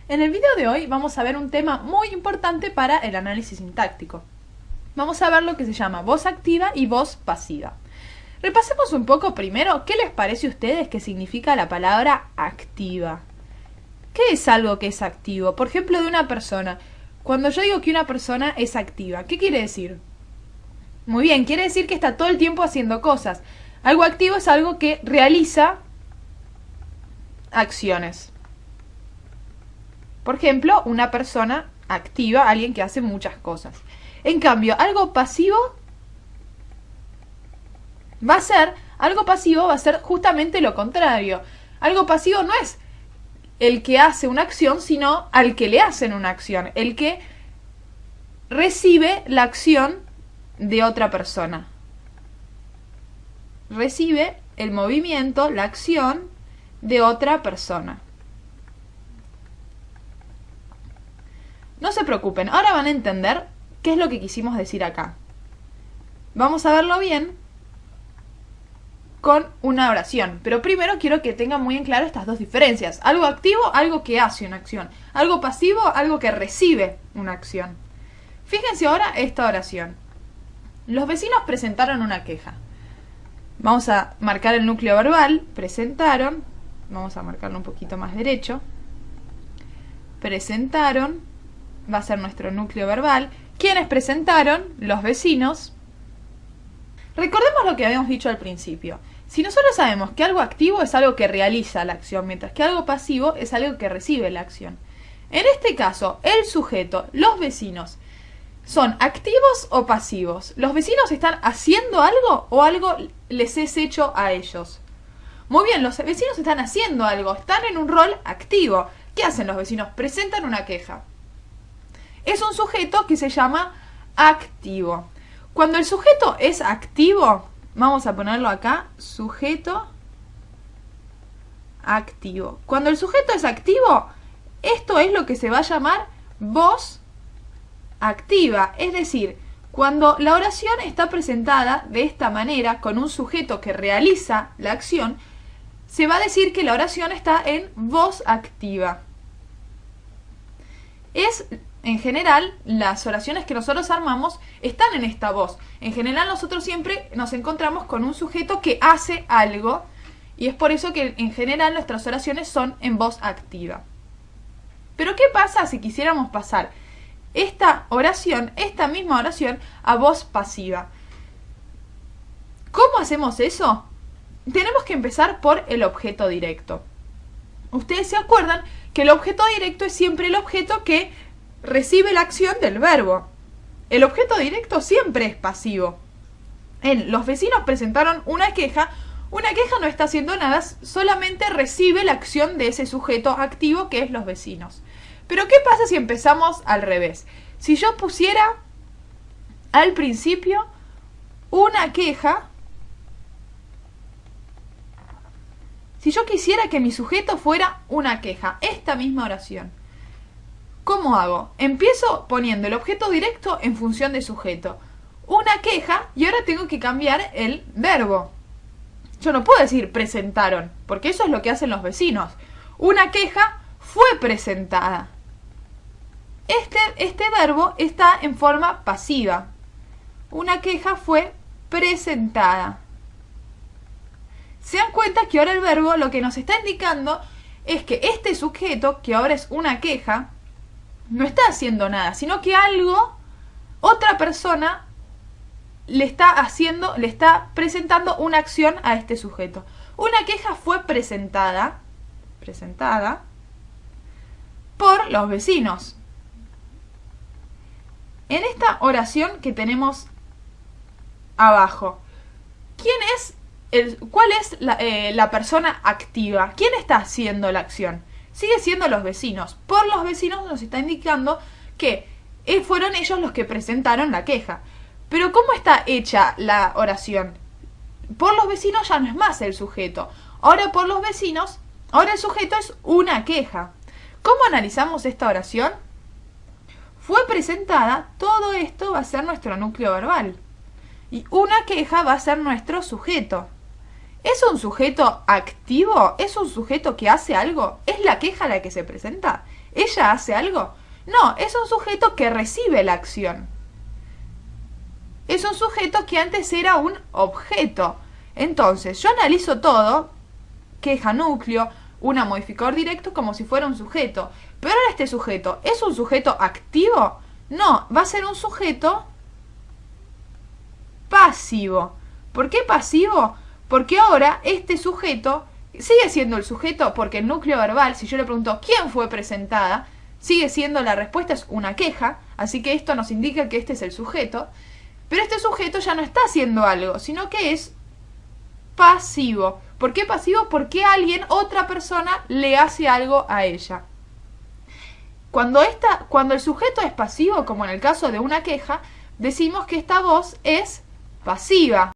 En el video de hoy vamos a ver un tema muy importante para el análisis sintáctico. Vamos a ver lo que se llama voz activa y voz pasiva. Repasemos un poco primero qué les parece a ustedes que significa la palabra activa. ¿Qué es algo que es activo? Por ejemplo, de una persona. Cuando yo digo que una persona es activa, ¿qué quiere decir? Muy bien, quiere decir que está todo el tiempo haciendo cosas. Algo activo es algo que realiza acciones. Por ejemplo, una persona activa, alguien que hace muchas cosas. En cambio, algo pasivo va a ser justamente lo contrario. Algo pasivo no es el que hace una acción, sino al que le hacen una acción, el que recibe la acción de otra persona. Recibe el movimiento, la acción de otra persona. No se preocupen, ahora van a entender qué es lo que quisimos decir acá. Vamos a verlo bien con una oración, pero primero quiero que tengan muy en claro estas dos diferencias. Algo activo, algo que hace una acción. Algo pasivo, algo que recibe una acción. Fíjense ahora esta oración. Los vecinos presentaron una queja. Vamos a marcar el núcleo verbal. Presentaron. Vamos a marcarlo un poquito más derecho. Presentaron. Va a ser nuestro núcleo verbal. ¿Quiénes presentaron? Los vecinos. Recordemos lo que habíamos dicho al principio. Si nosotros sabemos que algo activo es algo que realiza la acción, mientras que algo pasivo es algo que recibe la acción. En este caso, el sujeto, los vecinos, ¿son activos o pasivos? ¿Los vecinos están haciendo algo o algo les es hecho a ellos? Muy bien, los vecinos están haciendo algo, están en un rol activo. ¿Qué hacen los vecinos? Presentan una queja. Es un sujeto que se llama activo. Cuando el sujeto es activo, vamos a ponerlo acá, sujeto activo. Cuando el sujeto es activo, esto es lo que se va a llamar voz activa. Es decir, cuando la oración está presentada de esta manera, con un sujeto que realiza la acción, se va a decir que la oración está en voz activa. En general, las oraciones que nosotros armamos están en esta voz. En general, nosotros siempre nos encontramos con un sujeto que hace algo, y es por eso que en general nuestras oraciones son en voz activa. Pero ¿qué pasa si quisiéramos pasar esta misma oración, a voz pasiva? ¿Cómo hacemos eso? Tenemos que empezar por el objeto directo. Ustedes se acuerdan que el objeto directo es siempre el objeto que recibe la acción del verbo. El objeto directo siempre es pasivo. Los vecinos presentaron una queja. Una queja no está haciendo nada, solamente recibe la acción de ese sujeto activo que es los vecinos. Pero ¿qué pasa si empezamos al revés? Si yo pusiera al principio una queja, si yo quisiera que mi sujeto fuera una queja, esta misma oración, ¿cómo hago? Empiezo poniendo el objeto directo en función de sujeto. Una queja, y ahora tengo que cambiar el verbo. Yo no puedo decir presentaron, porque eso es lo que hacen los vecinos. Una queja fue presentada. Este verbo está en forma pasiva. Una queja fue presentada. Se dan cuenta que ahora el verbo lo que nos está indicando es que este sujeto, que ahora es una queja, no está haciendo nada, sino que otra persona le está presentando una acción a este sujeto. Una queja fue presentada por los vecinos. En esta oración que tenemos abajo, ¿cuál es la persona activa? ¿Quién está haciendo la acción? Sigue siendo los vecinos. Por los vecinos nos está indicando que fueron ellos los que presentaron la queja. Pero ¿cómo está hecha la oración? Por los vecinos ya no es más el sujeto. Ahora por los vecinos, ahora el sujeto es una queja. ¿Cómo analizamos esta oración? Fue presentada, todo esto va a ser nuestro núcleo verbal. Y una queja va a ser nuestro sujeto. ¿Es un sujeto activo? ¿Es un sujeto que hace algo? ¿Es la queja la que se presenta? ¿Ella hace algo? No, es un sujeto que recibe la acción. Es un sujeto que antes era un objeto. Entonces, yo analizo todo, queja, núcleo, una modificador directo, como si fuera un sujeto. Pero ahora este sujeto, ¿es un sujeto activo? No, va a ser un sujeto pasivo. ¿Por qué pasivo? Porque ahora este sujeto sigue siendo el sujeto, porque el núcleo verbal, si yo le pregunto ¿quién fue presentada?, sigue siendo, la respuesta es una queja, así que esto nos indica que este es el sujeto, pero este sujeto ya no está haciendo algo, sino que es pasivo. ¿Por qué pasivo? Porque alguien, otra persona, le hace algo a ella. Cuando el sujeto es pasivo, como en el caso de una queja, decimos que esta voz es pasiva.